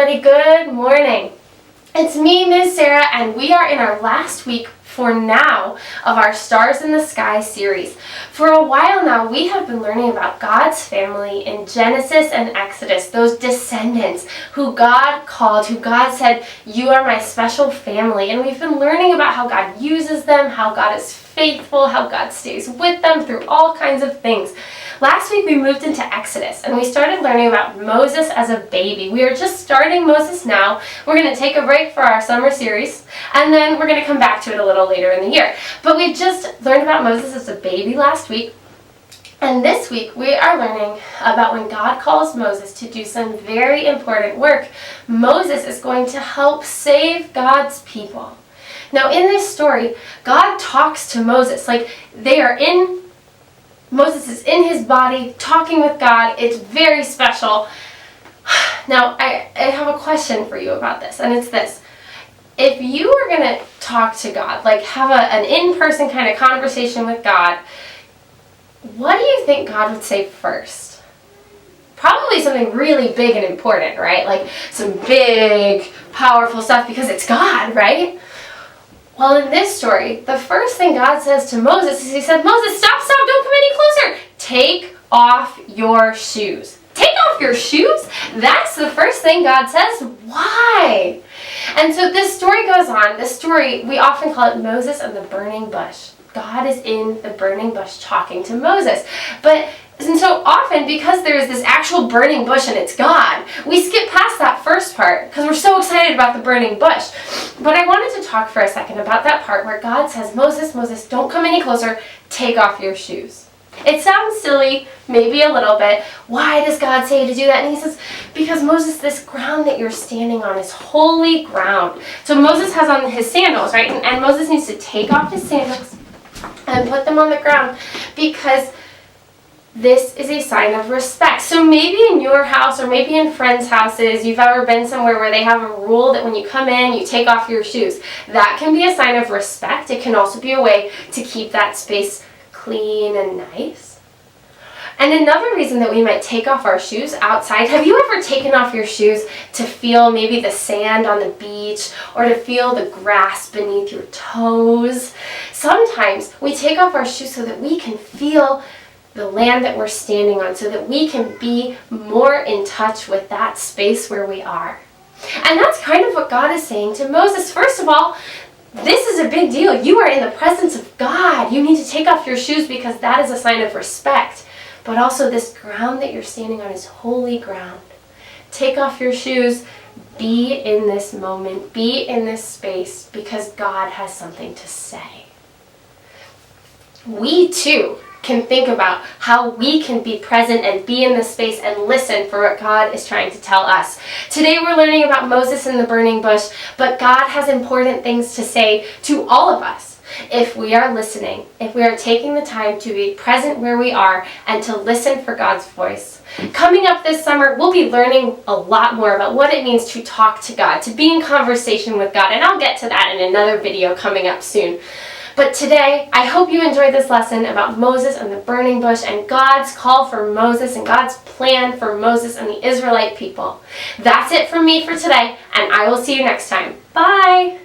everybody. Good morning. It's me, Ms. Sarah, and we are in our last week for now of our Stars in the Sky series. For a while now, we have been learning about God's family in Genesis and Exodus, those descendants who God called, who God said, "You are my special family." And we've been learning about how God uses them, how God is faithful, how God stays with them through all kinds of things. Last week we moved into Exodus and we started learning about Moses as a baby. We are just starting Moses now. We're going to take a break for our summer series and then we're going to come back to it a little later in the year. But we just learned about Moses as a baby last week. And this week we are learning about when God calls Moses to do some very important work. Moses is going to help save God's people. Now in this story, God talks to Moses like Moses is in his body talking with God. It's very special. Now, I have a question for you about this, and it's this. If you were going to talk to God, like have an in-person kind of conversation with God, what do you think God would say first? Probably something really big and important, right? Like some big, powerful stuff because it's God, right? Well, in this story, the first thing God says to Moses is he said, "Moses, stop, don't come any closer. Take off your shoes." Take off your shoes? That's the first thing God says. Why? And so this story goes on. This story, we often call it Moses and the burning bush. God is in the burning bush talking to Moses. And so often, because there is this actual burning bush and it's God, we skip past that first part because we're so excited about the burning bush. But I wanted to talk for a second about that part where God says, Moses, don't come any closer, take off your shoes. It sounds silly, maybe a little bit. Why does God say to do that? And he says, because Moses, this ground that you're standing on is holy ground. So Moses has on his sandals, right? And Moses needs to take off his sandals and put them on the ground because this is a sign of respect. So maybe in your house or maybe in friends' houses, you've ever been somewhere where they have a rule that when you come in, you take off your shoes. That can be a sign of respect. It can also be a way to keep that space clean and nice. And another reason that we might take off our shoes outside, have you ever taken off your shoes to feel maybe the sand on the beach or to feel the grass beneath your toes? Sometimes we take off our shoes so that we can feel the land that we're standing on, so that we can be more in touch with that space where we are. And that's kind of what God is saying to Moses. First of all, this is a big deal. You are in the presence of God. You need to take off your shoes because that is a sign of respect. But also this ground that you're standing on is holy ground. Take off your shoes. Be in this moment. Be in this space because God has something to say. We too can think about how we can be present and be in this space and listen for what God is trying to tell us. Today we're learning about Moses in the burning bush, but God has important things to say to all of us if we are listening, if we are taking the time to be present where we are and to listen for God's voice. Coming up this summer, we'll be learning a lot more about what it means to talk to God, to be in conversation with God, and I'll get to that in another video coming up soon. But today, I hope you enjoyed this lesson about Moses and the burning bush and God's call for Moses and God's plan for Moses and the Israelite people. That's it from me for today, and I will see you next time. Bye!